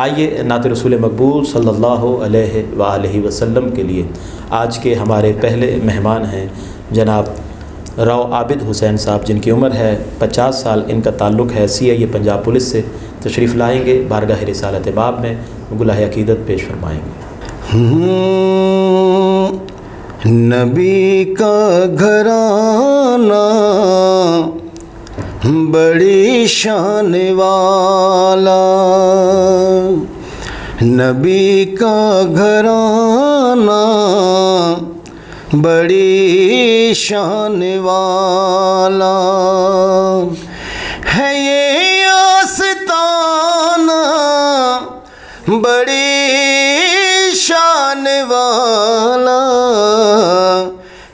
آئیے نعت رسول مقبول صلی اللہ علیہ وآلہ وسلم کے لیے آج کے ہمارے پہلے مہمان ہیں جناب راؤ عابد حسین صاحب، جن کی عمر ہے 50 سال، ان کا تعلق ہے CIA پنجاب پولیس سے، تشریف لائیں گے، بارگاہ رسالت باب میں گلہ عقیدت پیش فرمائیں گے۔ نبی کا گھرانہ بڑی شان والا، نبی کا گھرانہ بڑی شان والا ہے، یہ آستانہ بڑی شان والا،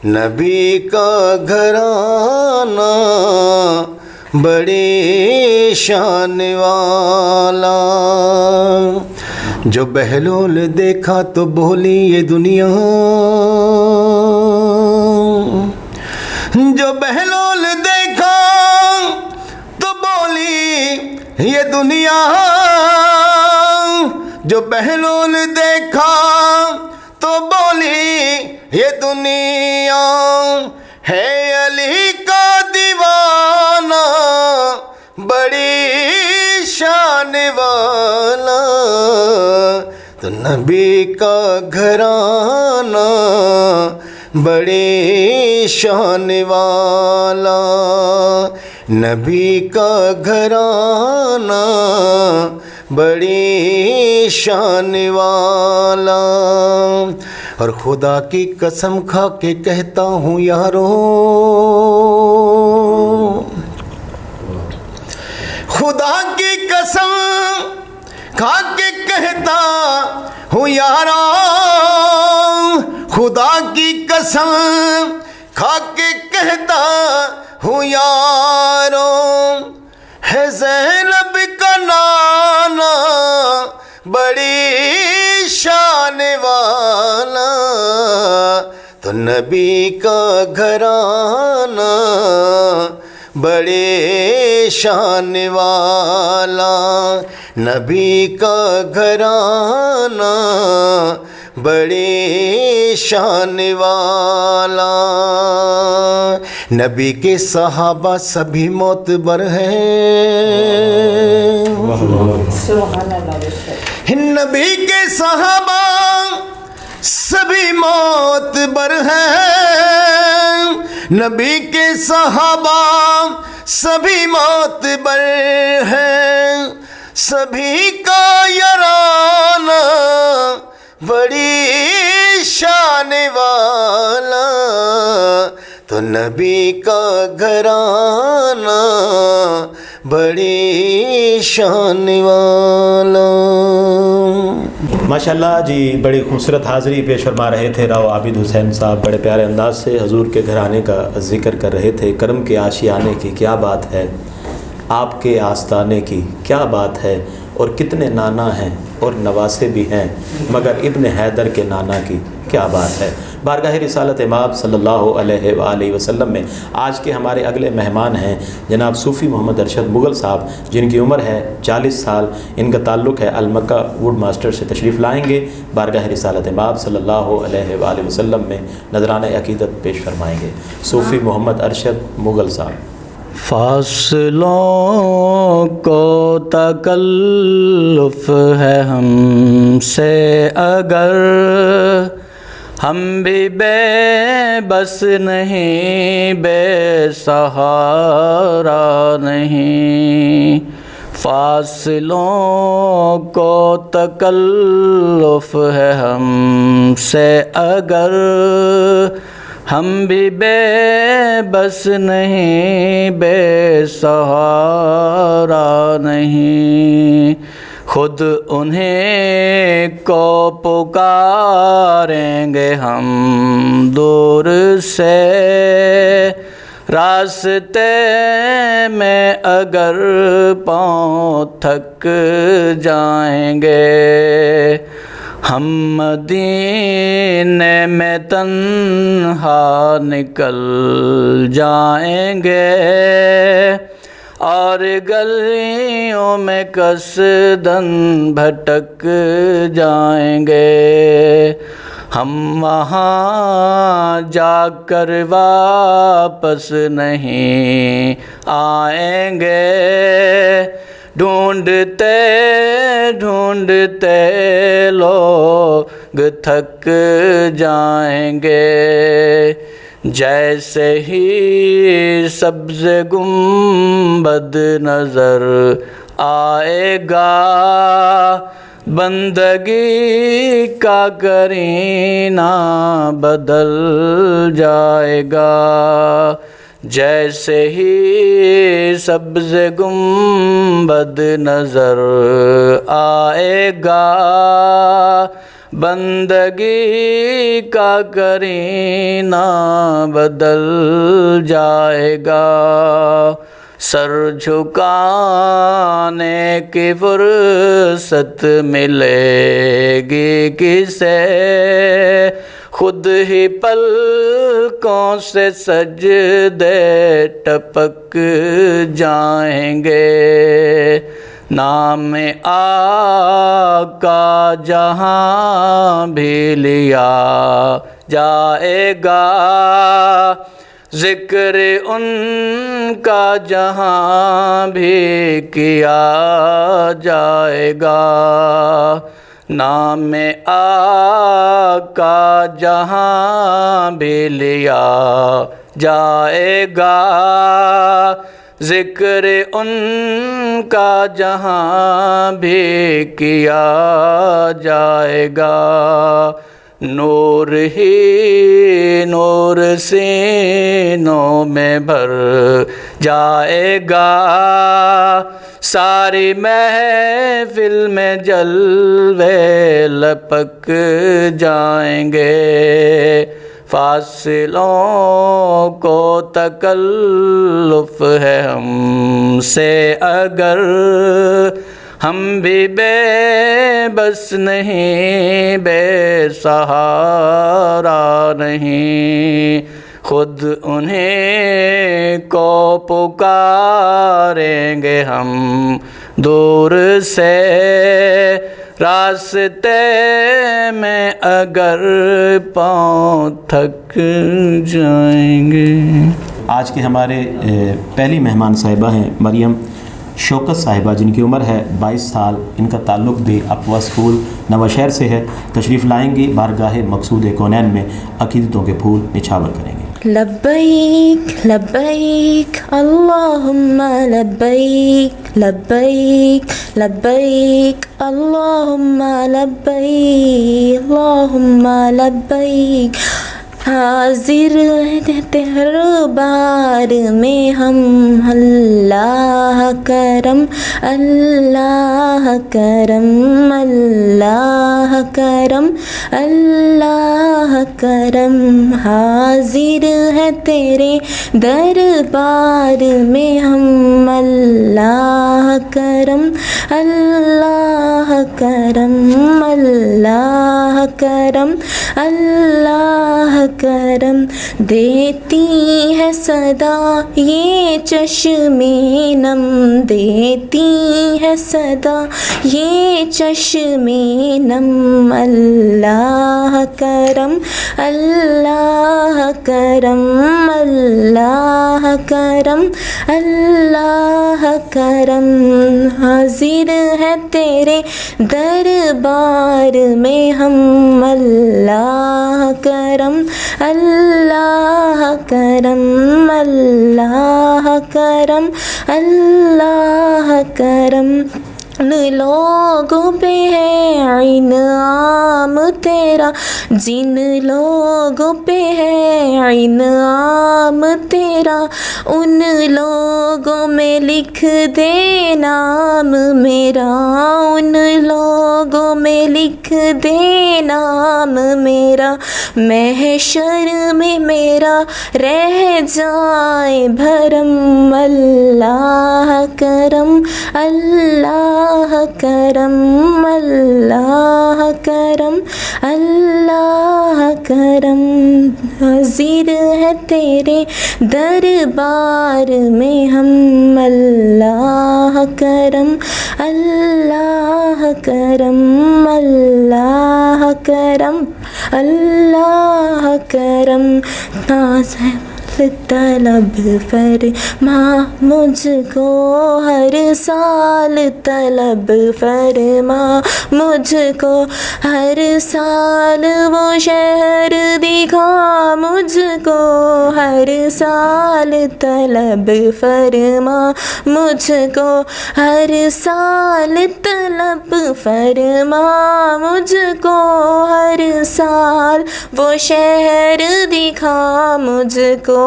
نبی کا گھرانہ بڑی شان والا۔ جو بہلول دیکھا تو بولی یہ دنیا، جو بہلول دیکھا تو بولی یہ دنیا، جو بہلول دیکھا تو بولی یہ دنیا ہے علی کا دیوانہ بڑی شان والا، تو نبی کا گھرانہ بڑی شان والا، نبی کا گھرانہ بڑی شان والا۔ اور خدا کی قسم کھا کے کہتا ہوں یارو، خدا کی قسم کھا کے کہتا ہوں یارو، خدا کی قسم کھا کے کہتا ہوں یارو، ہے زینب کا نانا بڑی شان والا، تو نبی کا گھرانہ بڑے شان والا، نبی کا گھرانہ بڑے شان والا۔ نبی کے صحابہ سبھی معتبر ہیں، نبی کے صحابہ سبھی معتبر ہیں، نبی کے صحابہ سبھی معتبر ہیں، سبھی کا یارانہ بڑی شان والا، تو نبی کا گھرانہ بڑی شان والا۔ ماشاءاللہ جی، بڑی خوبصورت حاضری پیش فرما رہے تھے راؤ عابد حسین صاحب، بڑے پیارے انداز سے حضور کے گھرانے کا ذکر کر رہے تھے۔ کرم کے آشیانے کی کیا بات ہے، آپ کے آستانے کی کیا بات ہے، اور کتنے نانا ہیں اور نواسے بھی ہیں، مگر ابن حیدر کے نانا کی کیا بات ہے۔ بارگاہ رسالت باب صلی اللہ علیہ وآلہ وسلم میں آج کے ہمارے اگلے مہمان ہیں جناب صوفی محمد ارشد مغل صاحب، جن کی عمر ہے 40 سال، ان کا تعلق ہے المکہ ووڈ ماسٹر سے، تشریف لائیں گے، بارگاہ رسالت باب صلی اللہ علیہ وآلہ وسلم میں نذرانہ عقیدت پیش فرمائیں گے۔ صوفی محمد ارشد مغل صاحب۔ فاصلوں کو تکلف ہے ہم سے اگر، ہم بھی بے بس نہیں، بے سہارا نہیں، فاصلوں کو تکلف ہے ہم سے اگر، ہم بھی بے بس نہیں، بے سہارا نہیں، خود انہیں کو پکاریں گے ہم دور سے، راستے میں اگر پاؤں تھک جائیں گے، ہم مدینے میں تنہا نکل جائیں گے، اور گلیوں میں قصدن بھٹک جائیں گے، ہم وہاں جا کر واپس نہیں آئیں گے، ڈھونڈتے ڈھونڈتے لوگ تھک جائیں گے، جیسے ہی سبز گنبد نظر آئے گا، بندگی کا کرینہ بدل جائے گا، جیسے ہی سبز گنبد نظر آئے گا، بندگی کا کرینہ بدل جائے گا، سر جھکانے کی فرصت ملے گی کسے، خود ہی پلکوں سے سجدے ٹپک جائیں گے، نام آقا جہاں بھی لیا جائے گا، ذکر ان کا جہاں بھی کیا جائے گا، نام آقا جہاں بھی لیا جائے گا، ذکر ان کا جہاں بھی کیا جائے گا، نور ہی نور سینوں میں بھر جائے گا، ساری محفل میں جلوے لپک جائیں گے، فاصلوں کو تکلف ہے ہم سے اگر، ہم بھی بے بس نہیں، بے سہارا نہیں، خود انہیں کو پکاریں گے ہم دور سے، راستے میں اگر پاؤں تھک جائیں گے۔ آج کے ہمارے پہلی مہمان صاحبہ ہیں مریم شوکت صاحبہ، جن کی عمر ہے 22 سال، ان کا تعلق بھی اقوا اسکول نواں شہر سے ہے، تشریف لائیں گی بارگاہ مقصود کونین میں، عقیدتوں کے پھول نچھاور کریں گے۔ لبیک لبیک اللہم لبیک لبیک لبیک اللہم لبیک اللہم لبیک، حاضر ہے تیرے بار میں ہم، اللہ کرم اللہ کرم اللہ کرم اللہ کرم، حاضر ہے تیرے دربار میں ہم، اللہ کرم اللہ کرم اللہ کرم اللہ کرم، دیتی ہے صدا یہ چشمیں نم، دیتی ہے صدا یہ چشمیں نم، اللہ کرم اللہ کرم اللہ کرم اللہ کرم، حاضر ہے تیرے دربار میں ہم، اللہ کرم اللہ کرم اللہ کرم اللہ کرم، لوگوں پہ ہے انعام تیرا، جن لوگوں پہ ہے انعام تیرا، ان لوگوں میں لکھ دے نام میرا، ان لوگوں میں لکھ دے نام میرا، محشر میں میرا رہ جائے بھرم، اللہ کرم اللہ کرم اللہ کرم اللہ کرم، حاضر ہے تیرے دربار میں ہم اللہ کرم اللہ کرم اللہ کرم اللہ کرم ناز ہے طلب فرما مجھ کو ہر سال طلب فرما مجھ کو ہر سال وہ شہر دکھا مجھ کو ہر سال طلب فرما مجھ کو ہر سال طلب فرما مجھ کو ہر سال وہ شہر دکھا مجھ کو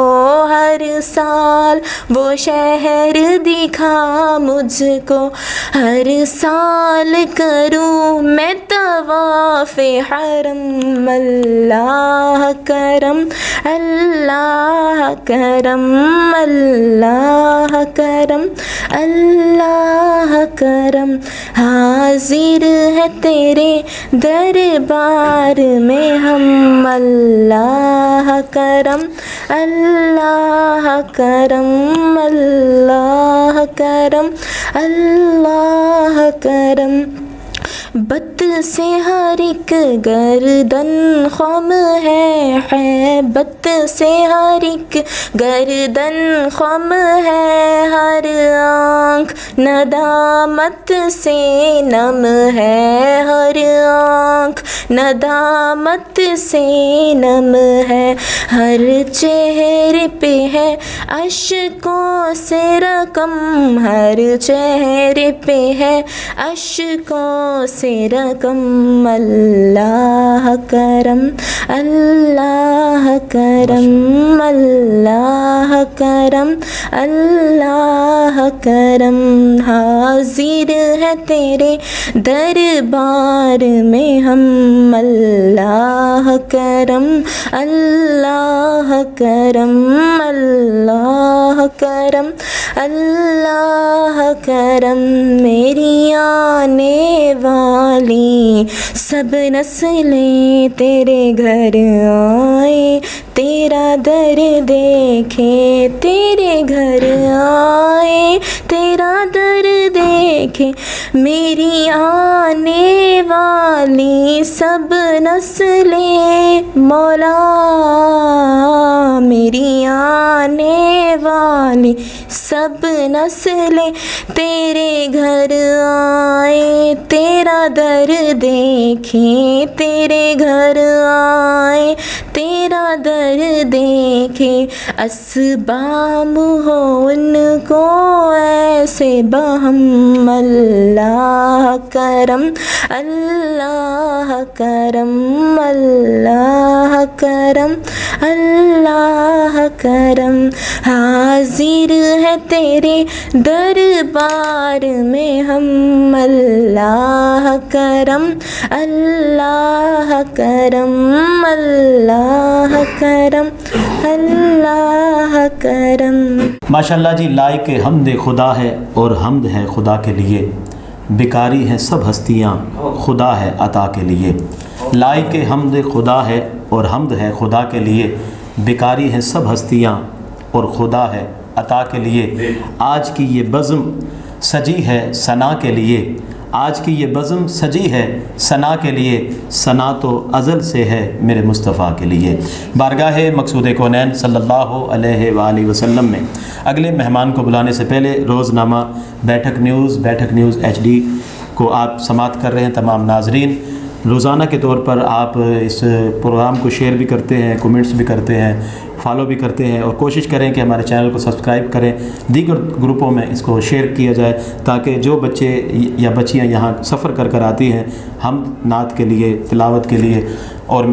ہر سال وہ شہر دکھا مجھ کو ہر سال کروں میں طواف حرم اللہ کرم اللہ کرم اللہ کرم اللہ کرم حاضر ہے تیرے دربار میں ہم اللہ کرم اللہ کرم اللہ کرم اللہ کرم بت سے ہر ایک گردن خم ہے بت سے ہر ایک گردن خم ہے ہر آنکھ ندامت سے نم ہے ہر آنکھ ندامت سے نم ہے ہر چہرے پہ ہے اشکوں سے رقم ہر چہرے پہ ہے اشکوں سے رقم اللہ کرم اللہ کرم اللہ کرم اللہ کرم حاضر ہے تیرے دربار میں ہم اللہ کرم اللہ کرم اللہ کرم اللہ کرم میری آنے والی سب نسلیں تیرے گھر آئے تیرا در دیکھے تیرے گھر آئے تیرا در دیکھے میری آنے والی سب نسلیں مولا میری آنے والی سب نسلیں تیرے گھر آئے تیرا در دیکھیں تیرے گھر آئے تیرا در دیکھے اسباب ہو ان کو ایسے بہم اللہ کرم اللہ کرم اللہ کرم اللہ کرم حاضر ہے تیرے دربار میں ہم اللہ کرم اللہ کرم اللہ کرم اللہ کرم ماشاءاللہ جی لائق حمد خدا ہے اور حمد ہے خدا کے لیے بیکاری ہیں سب ہستیاں خدا ہے عطا کے لیے لائق حمد خدا ہے اور حمد ہے خدا کے لیے بیکاری ہیں سب ہستیاں اور خدا ہے عطا کے لیے آج کی یہ بزم سجی ہے ثنا کے لیے آج کی یہ بزم سجی ہے ثنا کے لیے ثنا تو ازل سے ہے میرے مصطفیٰ کے لیے بارگاہ مقصود کونین صلی اللہ علیہ وآلہ وسلم میں اگلے مہمان کو بلانے سے پہلے روزنامہ بیٹھک نیوز HD کو آپ سماعت کر رہے ہیں تمام ناظرین روزانہ کے طور پر آپ اس پروگرام کو شیئر بھی کرتے ہیں کمنٹس بھی کرتے ہیں فالو بھی کرتے ہیں اور کوشش کریں کہ ہمارے چینل کو سبسکرائب کریں دیگر گروپوں میں اس کو شیئر کیا جائے تاکہ جو بچے یا بچیاں یہاں سفر کر آتی ہیں حمد نعت کے لیے تلاوت کے لیے اور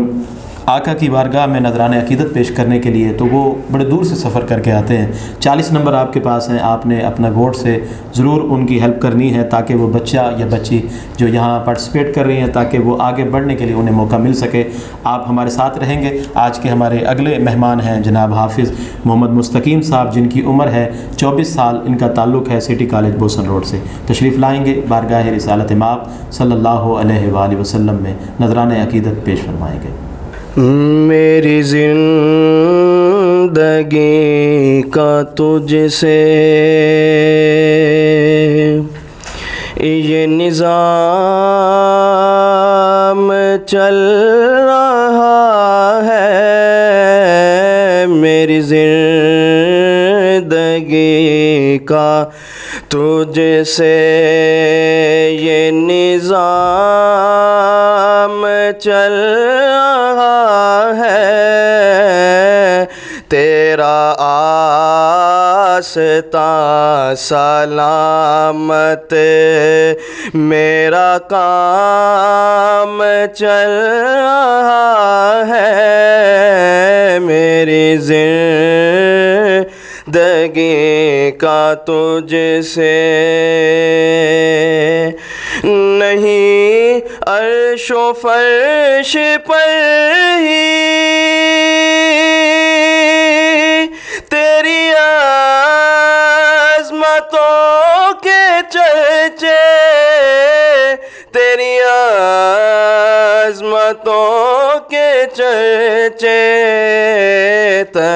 آقا کی بارگاہ میں نذرانہ عقیدت پیش کرنے کے لیے تو وہ بڑے دور سے سفر کر کے آتے ہیں 40 نمبر آپ کے پاس ہیں آپ نے اپنا ووٹ سے ضرور ان کی ہیلپ کرنی ہے تاکہ وہ بچہ یا بچی جو یہاں پارٹیسپیٹ کر رہی ہیں تاکہ وہ آگے بڑھنے کے لیے انہیں موقع مل سکے آپ ہمارے ساتھ رہیں گے آج کے ہمارے اگلے مہمان ہیں جناب حافظ محمد مستقیم صاحب جن کی عمر ہے 24 سال ان کا تعلق ہے سٹی کالج بوسن روڈ سے تشریف لائیں گے بارگاہ رسالت مآب صلی اللہ علیہ وآلہ وسلم میں نذرانہ عقیدت پیش فرمائیں گے میری زندگی کا تجھ سے یہ نظام چل رہا ہے، میری زندگی کا تجھ سے یہ نظام چل رہا ہے، تیرا آستاں سلامت، میرا کام چل رہا ہے، میری زندگی کا تجھ سے نہیں عرش و فرش پر ہی تیری عظمتوں کے چرچے، تیری عظمتوں کے چرچے، تہ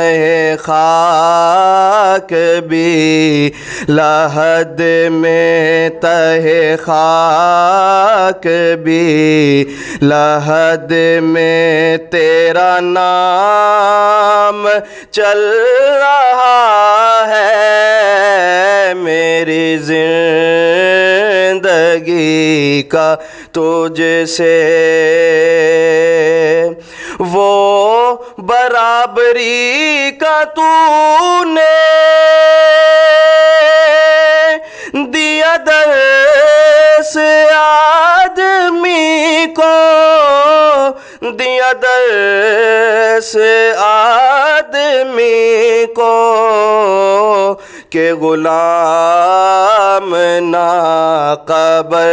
خاک بھی لحد میں، تہ خاک بھی لحد میں تیرا نام چل رہا ہے، میری زندگی کا تجھ سے وہ برابری کا تو نے دیا درس آدمی کو، دیا درس آدمی کو کہ غلام نا قبر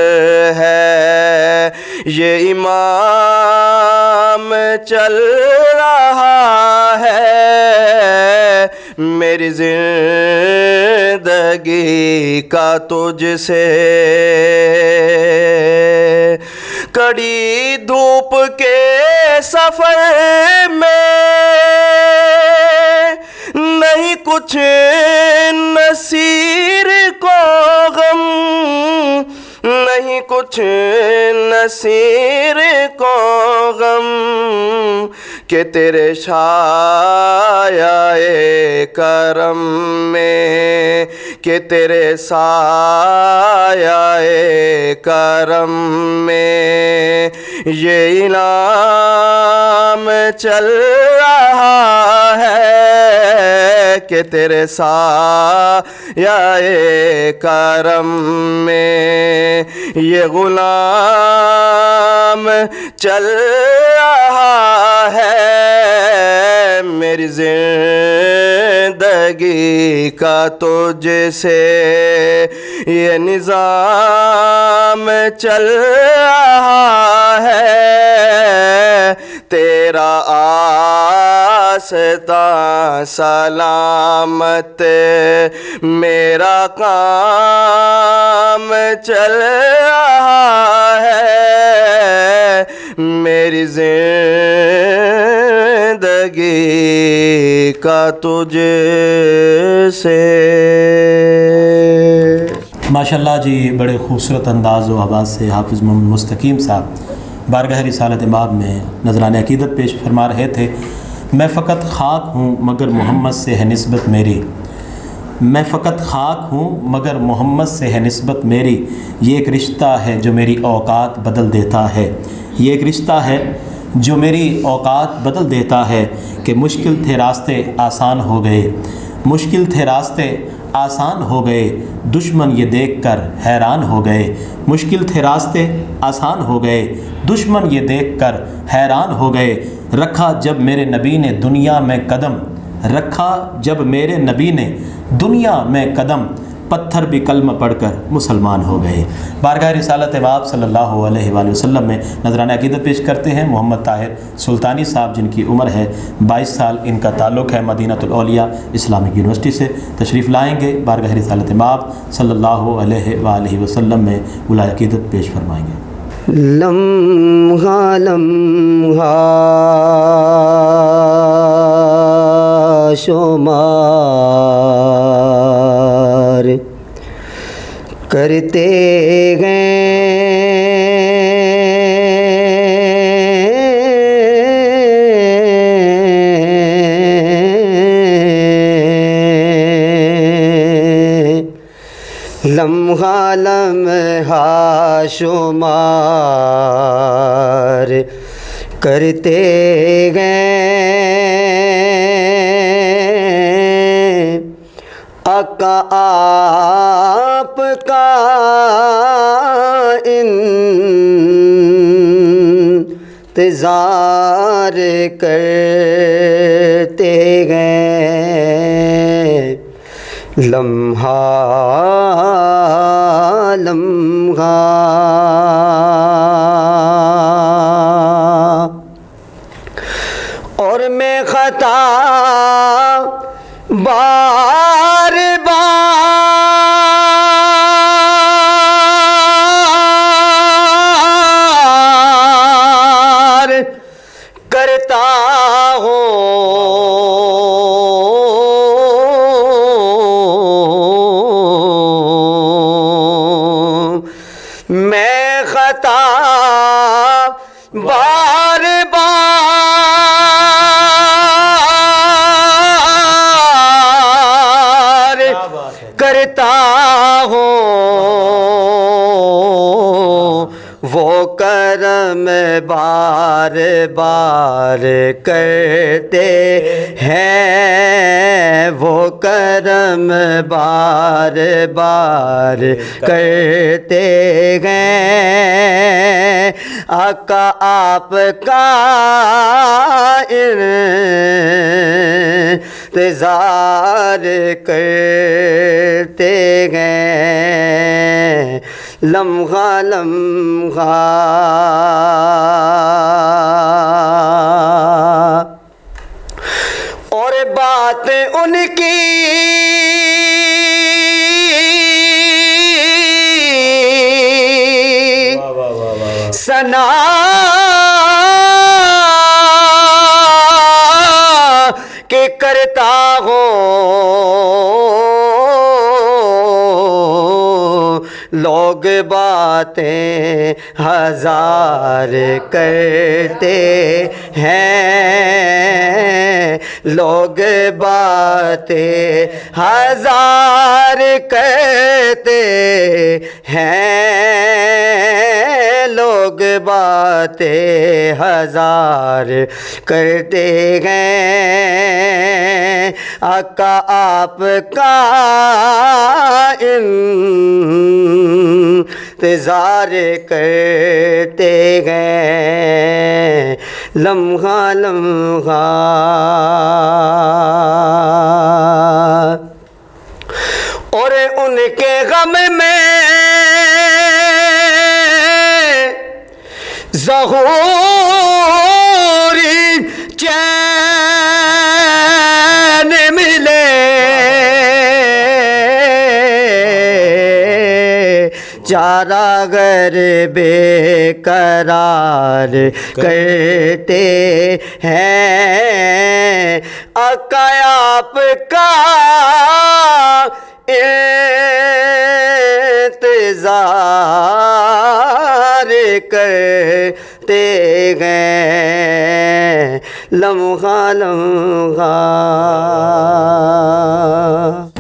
ہے، یہ امام چل رہا ہے، میری زندگی کا تجھ سے کڑی دھوپ کے سفر میں نہیں کچھ نصیر کو غم، نہیں کچھ نصیر کو غم کہ تیرے سایہ کرم میں، کہ تیرے سایہ کرم میں یہ انعام چل رہا ہے، کہ تیرے سایہ کرم میں یہ غلام چل رہا ہے، میری زندگی کا تجھ سے یہ نظام چل رہا ہے، تیرا آستاں سلامت، میرا کام چل رہا ہے، میری زندگی کا تجھ سے۔ ماشاءاللہ جی، بڑے خوبصورت انداز و آواز سے حافظ محمد مستقیم صاحب بارگاہ رسالت مآب میں نذرانِ عقیدت پیش فرما رہے تھے۔ میں فقط خاک ہوں مگر محمد سے ہے نسبت میری، میں فقط خاک ہوں مگر محمد سے ہے نسبت میری، یہ ایک رشتہ ہے جو میری اوقات بدل دیتا ہے، یہ ایک رشتہ ہے جو میری اوقات بدل دیتا ہے، کہ مشکل تھے راستے آسان ہو گئے، مشکل تھے راستے آسان ہو گئے، دشمن یہ دیکھ کر حیران ہو گئے، مشکل تھے راستے آسان ہو گئے، دشمن یہ دیکھ کر حیران ہو گئے، رکھا جب میرے نبی نے دنیا میں قدم، رکھا جب میرے نبی نے دنیا میں قدم، پتھر بھی کلمہ پڑھ کر مسلمان ہو گئے۔ بارگاہ رسالت مآب صلی اللہ علیہ وآلہ وسلم میں نذرانہ عقیدت پیش کرتے ہیں محمد طاہر سلطانی صاحب، جن کی عمر ہے 22 سال، ان کا تعلق ہے مدینہ الاولیاء اسلامک یونیورسٹی سے۔ تشریف لائیں گے، بارگاہ رسالت مآب صلی اللہ علیہ وآلہ وسلم میں اولائے عقیدت پیش فرمائیں گے۔ لمحہ لمحہ شمار کرتے گئے لمحہ لمحہ شمار کرتے گئے آقا آپ کا انتظار کرتے گئے لمحہ لمحہ اور میں خطا بار بار کرتا میں خطا بار بار کرتا ہوں وہ کرم بار بار کرتے ہیں وہ کرم بار بار کرتے ہیں آقا آپ کا انتظار کرتے ہیں لمحہ لمحہ اور بات ان کی سنا کہ کرتا ہوں لوگ باتیں ہزار کرتے ہیں لوگ باتیں ہزار کرتے ہیں لوگ باتیں ہزار کرتے ہیں آقا آپ کا انتظار کرتے ہیں لمحہ لمحہ اور ان کے غم میں ظہوری چین ملے چارہ گر بے قرار کرتے ہیں آقا آپ کا انتظار کرتے ہیں لمحہ لمحہ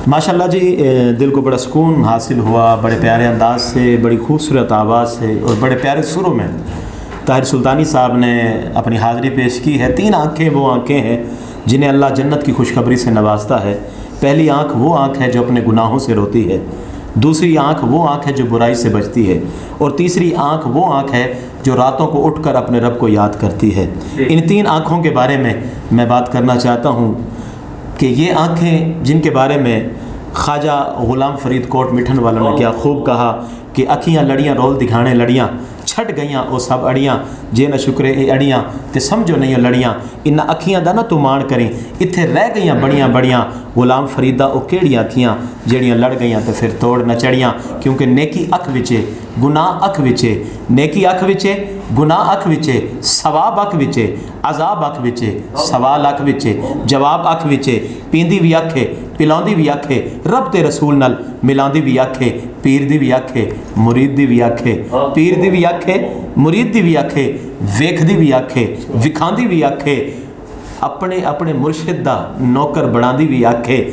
ماشاءاللہ جی دل کو بڑا سکون حاصل ہوا بڑے پیارے انداز سے بڑی خوبصورت آواز سے اور بڑے پیارے سروں میں طاہر سلطانی صاحب نے اپنی حاضری پیش کی ہے 3 آنکھیں وہ آنکھیں ہیں جنہیں اللہ جنت کی خوشخبری سے نوازتا ہے پہلی آنکھ وہ آنکھ ہے جو اپنے گناہوں سے روتی ہے دوسری آنکھ وہ آنکھ ہے جو برائی سے بچتی ہے اور تیسری آنکھ وہ آنکھ ہے جو راتوں کو اٹھ کر اپنے رب کو یاد کرتی ہے ان 3 آنکھوں کے بارے میں بات کرنا چاہتا ہوں کہ یہ آنکھیں جن کے بارے میں خواجہ غلام فرید کوٹ مٹھن والا نے کیا خوب کہا کہ اکھیاں لڑیاں رول دکھانے لڑیاں ਛੱਡ ਗਈਆਂ ਉਹ ਸਭ ਅੜੀਆਂ, ਜੇ ਨਾ ਸ਼ੁਕਰੇ ਇਹ ਅੜੀਆਂ ਤੇ ਸਮਝੋ ਨਹੀਂ ਉਹ ਲੜੀਆਂ। ਇਨ੍ਹਾਂ ਅੱਖੀਆਂ ਦਾ ਨਾ ਤੂੰ ਮਾਣ ਕਰੀ, ਇੱਥੇ ਰਹਿ ਗਈਆਂ ਬੜੀਆਂ ਬੜੀਆਂ। ਗੁਲਾਮ ਫਰੀਦਾ ਉਹ ਕਿਹੜੀਆਂ ਅੱਖੀਆਂ ਜਿਹੜੀਆਂ ਲੜ ਗਈਆਂ ਤੇ ਫਿਰ ਤੋੜ ਨਾ ਚੜੀਆਂ। ਕਿਉਂਕਿ ਨੇਕੀ ਅੱਖ ਵਿਚੇ ਗੁਨਾਹ ਅੱਖ ਵਿਚੇ, ਨੇਕੀ ਅੱਖ ਵਿਚੇ ਗੁਨਾਹ ਅੱਖ ਵਿਚੇ, ਸਵਾਬ ਅੱਖ ਵਿਚੇ, ਅਜ਼ਾਬ ਅੱਖ ਵਿਚੇ, ਸਵਾਲ ਅੱਖ ਵਿਚੇ, ਜਵਾਬ ਅੱਖ ਵਿਚੇ। ਪੀਂਦੀ ਵੀ ਅੱਖੇ, ਪਿਲਾਉਂਦੀ ਵੀ ਅੱਖੇ, ਰੱਬ ਤੇ ਰਸੂਲ ਨਾਲ ਮਿਲਾਉਂਦੀ ਵੀ ਅੱਖੇ। ਪੀਰ ਦੀ ਵੀ ਅੱਖੇ, ਮੁਰੀਦ ਦੀ ਵੀ ਅੱਖੇ, ਪੀਰ ਦੀ ਵੀ ਅੱਖੇ, ਮੁਰੀਦ ਦੀ ਵੀ ਅੱਖੇ, ਵੇਖਦੀ ਵੀ ਅੱਖੇ, ਵਿਖਾਉਂਦੀ ਵੀ ਅੱਖੇ, ਆਪਣੇ ਆਪਣੇ ਮੁਰਸ਼ਿਦ ਦਾ ਨੌਕਰ ਬਣਾਉਂਦੀ ਵੀ ਆਖੇ।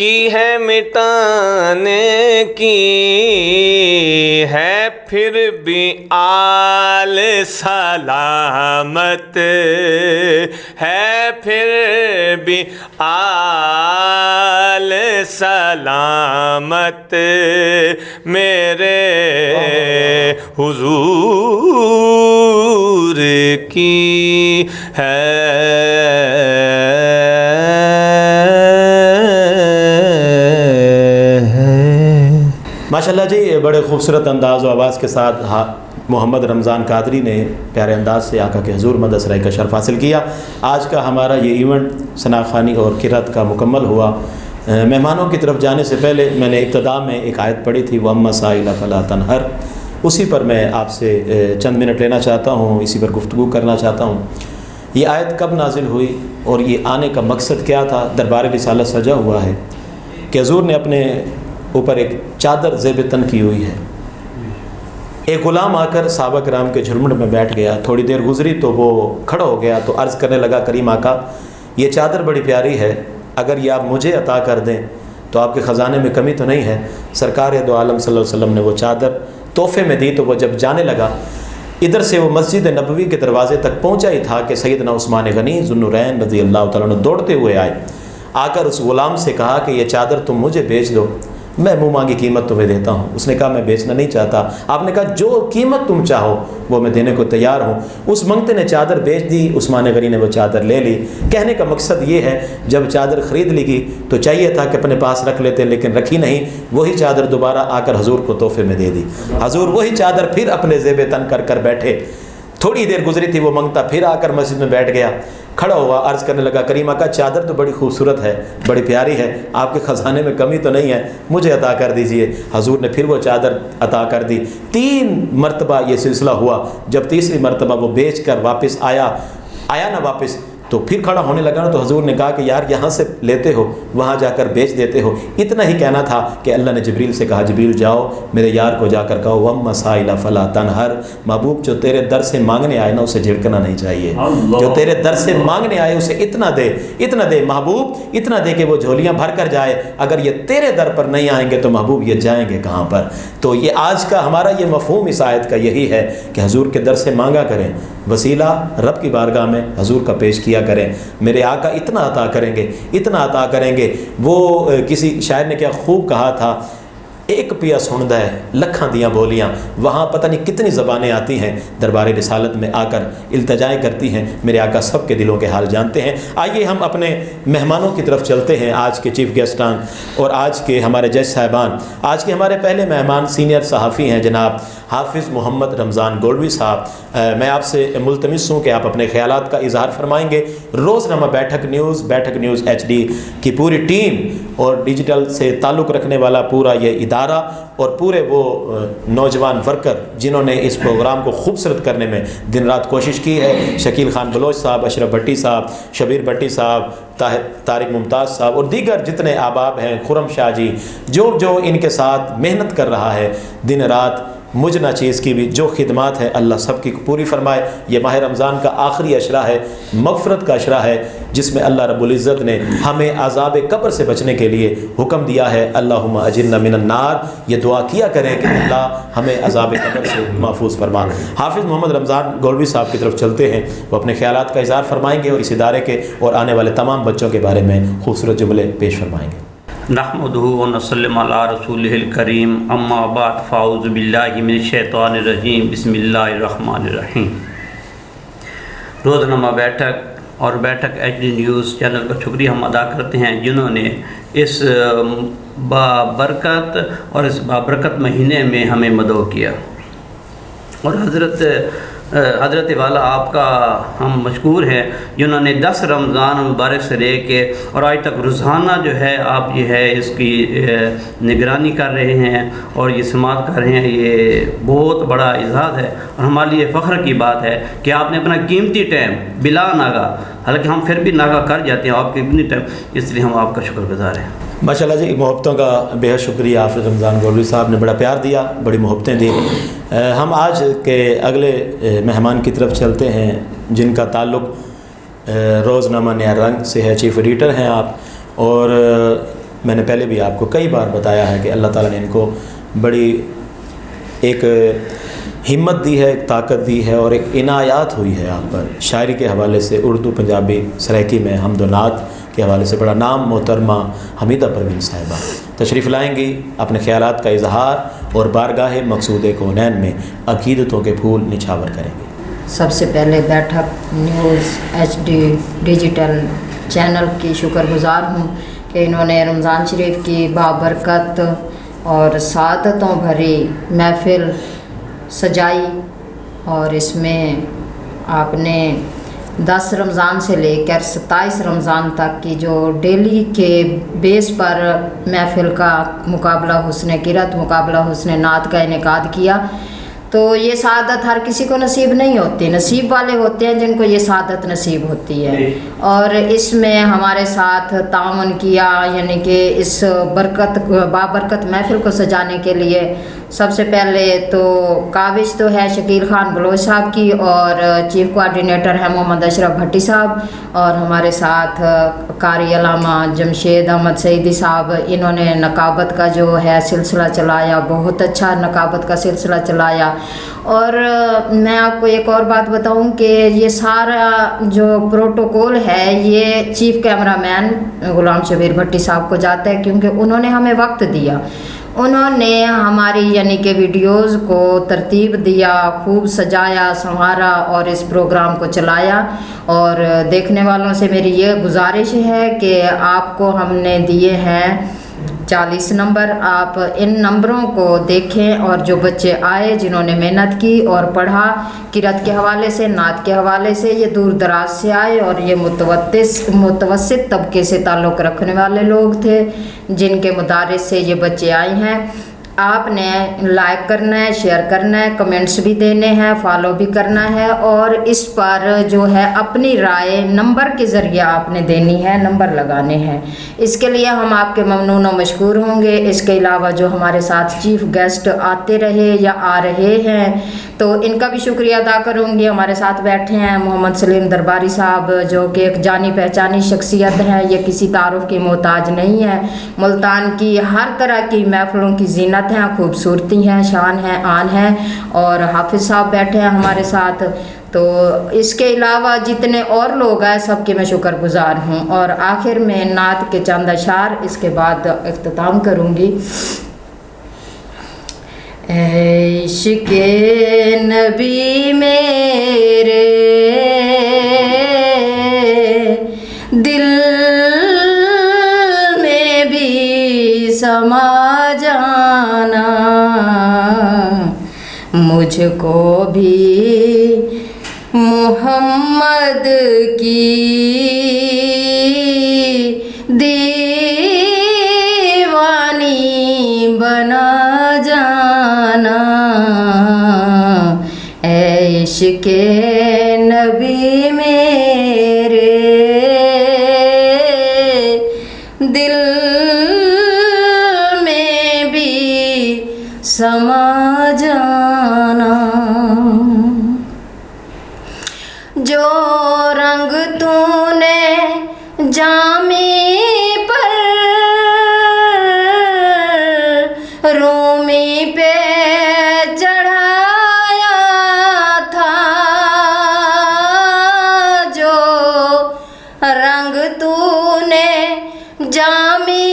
کی ہے مٹانے کی ہے پھر بھی آل سلامت ہے پھر بھی آل سلامت میرے حضور کی ہے. ماشاءاللہ جی، بڑے خوبصورت انداز و آواز کے ساتھ محمد رمضان قادری نے پیارے انداز سے آقا کے حضور مدح سرائی کا شرف حاصل کیا. آج کا ہمارا یہ ایونٹ ثنا خوانی اور قرات کا مکمل ہوا. مہمانوں کی طرف جانے سے پہلے میں نے ابتدا میں ایک آیت پڑھی تھی وَأَمَّا سَائِلَ فَلَا تَنْهَرْ، اسی پر میں آپ سے چند منٹ لینا چاہتا ہوں، اسی پر گفتگو کرنا چاہتا ہوں. یہ آیت کب نازل ہوئی اور یہ آنے کا مقصد کیا تھا؟ دربار رسالت سجا ہوا ہے کہ حضور نے اپنے اوپر ایک چادر زیب تن کی ہوئی ہے. ایک غلام آ کر صحابہ کرام کے جھرمٹ میں بیٹھ گیا. تھوڑی دیر گزری تو وہ کھڑا ہو گیا تو عرض کرنے لگا کریم آقا یہ چادر بڑی پیاری ہے، اگر یہ آپ مجھے عطا کر دیں تو آپ کے خزانے میں کمی تو نہیں ہے؟ سرکار دو عالم صلی اللہ علیہ وسلم نے وہ چادر تحفے میں دی. تو وہ جب جانے لگا ادھر سے وہ مسجد نبوی کے دروازے تک پہنچا ہی تھا کہ سیدنا عثمان غنی ذو النورین رضی اللہ تعالیٰ عنہ دوڑتے ہوئے آئے. آ کر اس غلام سے کہا کہ یہ چادر تم مجھے بیچ دو، میں منہ مانگی قیمت تمہیں دیتا ہوں. اس نے کہا میں بیچنا نہیں چاہتا. آپ نے کہا جو قیمت تم چاہو وہ میں دینے کو تیار ہوں. اس منگتے نے چادر بیچ دی. عثمان غنی نے وہ چادر لے لی. کہنے کا مقصد یہ ہے جب چادر خرید لی گئی تو چاہیے تھا کہ اپنے پاس رکھ لیتے، لیکن رکھی نہیں. وہی چادر دوبارہ آ کر حضور کو تحفے میں دے دی. حضور وہی چادر پھر اپنے زیب تن کر کر بیٹھے. تھوڑی دیر گزری تھی وہ منگتا پھر آ کر مسجد میں بیٹھ گیا. کھڑا ہوا عرض کرنے لگا کریم آقا چادر تو بڑی خوبصورت ہے، بڑی پیاری ہے، آپ کے خزانے میں کمی تو نہیں ہے، مجھے عطا کر دیجئے. حضور نے پھر وہ چادر عطا کر دی. 3 مرتبہ یہ سلسلہ ہوا. جب تیسری مرتبہ وہ بیچ کر واپس آیا نہ واپس تو پھر کھڑا ہونے لگا نا تو حضور نے کہا کہ یار یہاں سے لیتے ہو وہاں جا کر بیچ دیتے ہو. اتنا ہی کہنا تھا کہ اللہ نے جبریل سے کہا جبریل جاؤ میرے یار کو جا کر کہو وَأَمَّا سَائِلَ فَلَا تَنْهَرْ، محبوب جو تیرے در سے مانگنے آئے نا اسے جھڑکنا نہیں چاہیے. جو تیرے در سے مانگنے آئے اسے اتنا دے محبوب، اتنا دے کہ وہ جھولیاں بھر کر جائے. اگر یہ تیرے در پر نہیں آئیں گے تو محبوب یہ جائیں گے کہاں پر؟ تو یہ آج کا ہمارا یہ مفہوم اس آیت کا یہی ہے کہ حضور کے در سے مانگا کریں، وسیلہ رب کی بارگاہ میں حضور کا پیش کیا کریں. میرے آقا اتنا عطا کریں گے. وہ کسی شاعر نے کیا خوب کہا تھا، ایک پیا سندا ہے لکھاں دیاں بولیاں. وہاں پتہ نہیں کتنی زبانیں آتی ہیں دربار رسالت میں آ کر التجائیں کرتی ہیں. میرے آقا سب کے دلوں کے حال جانتے ہیں. آئیے ہم اپنے مہمانوں کی طرف چلتے ہیں. آج کے چیف گیسٹان اور آج کے ہمارے جج صاحبان. آج کے ہمارے پہلے مہمان سینئر صحافی ہیں جناب حافظ محمد رمضان گولوی صاحب. میں آپ سے ملتمس ہوں کہ آپ اپنے خیالات کا اظہار فرمائیں گے. روزنامہ بیٹھک نیوز HD کی پوری ٹیم اور ڈیجیٹل سے تعلق رکھنے والا پورا یہ ادارہ اور پورے وہ نوجوان ورکر جنہوں نے اس پروگرام کو خوبصورت کرنے میں دن رات کوشش کی ہے. شکیل خان بلوچ صاحب، اشرف بھٹی صاحب، شبیر بھٹی صاحب، طارق ممتاز صاحب اور دیگر جتنے احباب ہیں، خرم شاہ جی، جو ان کے ساتھ محنت کر رہا ہے دن رات. مجھنا چیز کی بھی جو خدمات ہیں اللہ سب کی پوری فرمائے. یہ ماہ رمضان کا آخری عشرہ ہے، مغفرت کا عشرہ ہے، جس میں اللہ رب العزت نے ہمیں عذاب قبر سے بچنے کے لیے حکم دیا ہے. اللہم اجرنا من النار. یہ دعا کیا کریں کہ اللہ ہمیں عذاب قبر سے محفوظ فرما. حافظ محمد رمضان گولوی صاحب کی طرف چلتے ہیں، وہ اپنے خیالات کا اظہار فرمائیں گے اور اس ادارے کے اور آنے والے تمام بچوں کے بارے میں خوبصورت جملے پیش فرمائیں گے. نحمدہ و نسلم علی رسولہ الکریم، اما بعد فاعوذ باللہ من الشیطان الرجیم، بسم اللہ الرحمن الرحیم. روزنامہ بیٹھک اور بیٹھک HD نیوز چینل کا شکریہ ہم ادا کرتے ہیں جنہوں نے اس بابرکت اور اس بابرکت مہینے میں ہمیں مدعو کیا. اور حضرت والا آپ کا ہم مشکور ہیں جنہوں نے 10 رمضان مبارک سے لے کے اور آج تک روزانہ جو ہے آپ یہ ہے اس کی نگرانی کر رہے ہیں اور یہ سماعت کر رہے ہیں. یہ بہت بڑا اعزاز ہے اور ہمارے لیے فخر کی بات ہے کہ آپ نے اپنا قیمتی ٹائم بلا ناگا، حالانکہ ہم پھر بھی ناگا کر جاتے ہیں آپ کے قیمتی ٹائم، اس لیے ہم آپ کا شکر گزار ہیں. ماشاءاللہ جی، محبتوں کا بے حد شکریہ. حافظ رمضان گولوی صاحب نے بڑا پیار دیا، بڑی محبتیں دی. ہم آج کے اگلے مہمان کی طرف چلتے ہیں جن کا تعلق روزنامہ نیا رنگ سے ہے. چیف ایڈیٹر ہیں آپ اور میں نے پہلے بھی آپ کو کئی بار بتایا ہے کہ اللہ تعالیٰ نے ان کو بڑی ایک ہمت دی ہے، ایک طاقت دی ہے اور ایک عنایات ہوئی ہے آپ پر. شاعری کے حوالے سے اردو پنجابی سرائکی میں حمد و نعت کے حوالے سے بڑا نام محترمہ حمیدہ پروین صاحبہ تشریف لائیں گی، اپنے خیالات کا اظہار اور بارگاہ مقصود کونین میں عقیدتوں کے پھول نچھاور کریں گے. سب سے پہلے بیٹھک نیوز HD ڈیجیٹل چینل کی شکر گزار ہوں کہ انہوں نے رمضان شریف کی بابرکت اور سعادتوں بھری محفل سجائی، اور اس میں آپ نے 10 رمضان سے لے کر 27 رمضان تک کی جو ڈیلی کے بیس پر محفل کا مقابلہ حسن قرأت، مقابلہ حسن نعت کا انعقاد کیا. تو یہ سعادت ہر کسی کو نصیب نہیں ہوتی، نصیب والے ہوتے ہیں جن کو یہ سعادت نصیب ہوتی ہے. اور اس میں ہمارے ساتھ تعاون کیا، یعنی کہ اس بابرکت محفل کو سجانے کے لیے سب سے پہلے تو کاوش تو ہے شکیل خان بلوچ صاحب کی، اور چیف کوآرڈینیٹر ہے محمد اشرف بھٹی صاحب، اور ہمارے ساتھ قاری علامہ جمشید احمد سعیدی صاحب. انہوں نے نقابت کا جو ہے سلسلہ چلایا، بہت اچھا نقابت کا سلسلہ چلایا. اور میں آپ کو ایک اور بات بتاؤں کہ یہ سارا جو پروٹوکول ہے یہ چیف کیمرہ مین غلام شبیر بھٹی صاحب کو جاتا ہے، کیونکہ انہوں نے ہمیں وقت دیا، انہوں نے ہماری یعنی کہ ویڈیوز کو ترتیب دیا، خوب سجایا سنوارا اور اس پروگرام کو چلایا. اور دیکھنے والوں سے میری یہ گزارش ہے کہ آپ کو ہم نے دیے ہیں 40 نمبر، آپ ان نمبروں کو دیکھیں، اور جو بچے آئے جنہوں نے محنت کی اور پڑھا قرأت کے حوالے سے، نعت کے حوالے سے، یہ دور دراز سے آئے اور یہ متوسط طبقے سے تعلق رکھنے والے لوگ تھے جن کے مدارس سے یہ بچے آئے ہیں. آپ نے لائک کرنا ہے، شیئر کرنا ہے، کمنٹس بھی دینے ہیں، فالو بھی کرنا ہے، اور اس پر جو ہے اپنی رائے نمبر کے ذریعے آپ نے دینی ہے، نمبر لگانے ہیں. اس کے لیے ہم آپ کے ممنون و مشکور ہوں گے. اس کے علاوہ جو ہمارے ساتھ چیف گیسٹ آتے رہے یا آ رہے ہیں تو ان کا بھی شکریہ ادا کروں گی. ہمارے ساتھ بیٹھے ہیں محمد سلیم درباری صاحب جو کہ ایک جانی پہچانی شخصیت ہیں، یہ کسی تعارف کی محتاج نہیں ہے، ملتان کی ہر طرح کی محفلوں کی زینت ہیں، خوبصورتی ہیں، شان ہے، آن ہے. اور حافظ صاحب بیٹھے ہیں ہمارے ساتھ. تو اس کے علاوہ جتنے اور لوگ ہیں سب کے میں شکر گزار ہوں. اور آخر میں نعت کے چند اشعار، اس کے بعد اختتام کروں گی. عشق نبی میرے دل میں بھی سما جانا، مجھ کو بھی محمد کی دیوانی بنا جانا. اے عشق نبی میرے دل میں بھی سما جانا. جو رنگ تو نے جامی پر رومی پہ چڑھایا تھا، جو رنگ تو نے جامی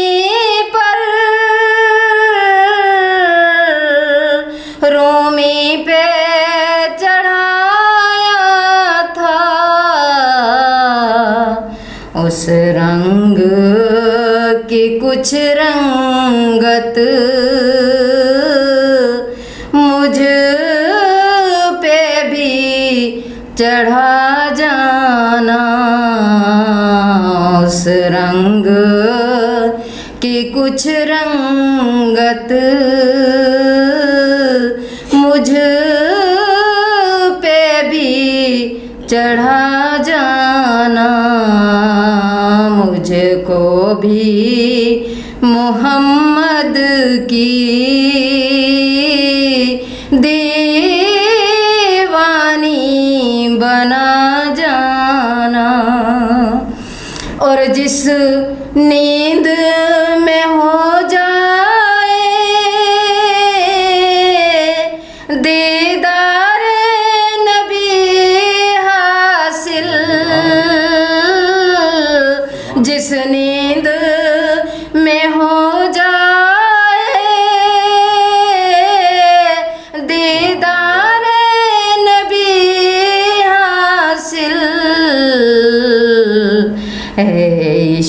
پر رومی پہ چڑھایا تھا، اس رنگ کی کچھ رنگت مجھ پہ بھی چڑھا جانا. اس رنگ کی کچھ رنگت مجھ پہ بھی چڑھا جانا. مجھ کو بھی محمد کی دیوانی بنا جانا. اور جس نیند میں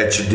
HD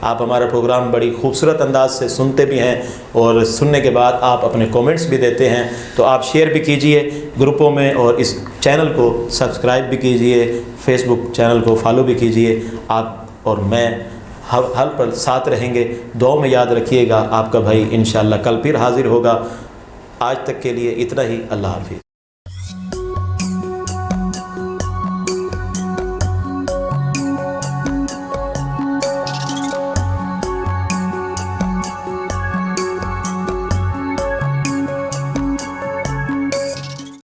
آپ ہمارا پروگرام بڑی خوبصورت انداز سے سنتے بھی ہیں اور سننے کے بعد آپ اپنے کومنٹس بھی دیتے ہیں، تو آپ شیئر بھی کیجئے گروپوں میں اور اس چینل کو سبسکرائب بھی کیجئے، فیس بک چینل کو فالو بھی کیجئے۔ آپ اور میں ہر پل ساتھ رہیں گے، دعاؤں میں یاد رکھیے گا۔ آپ کا بھائی انشاءاللہ کل پھر حاضر ہوگا۔ آج تک کے لیے اتنا ہی، اللہ حافظ۔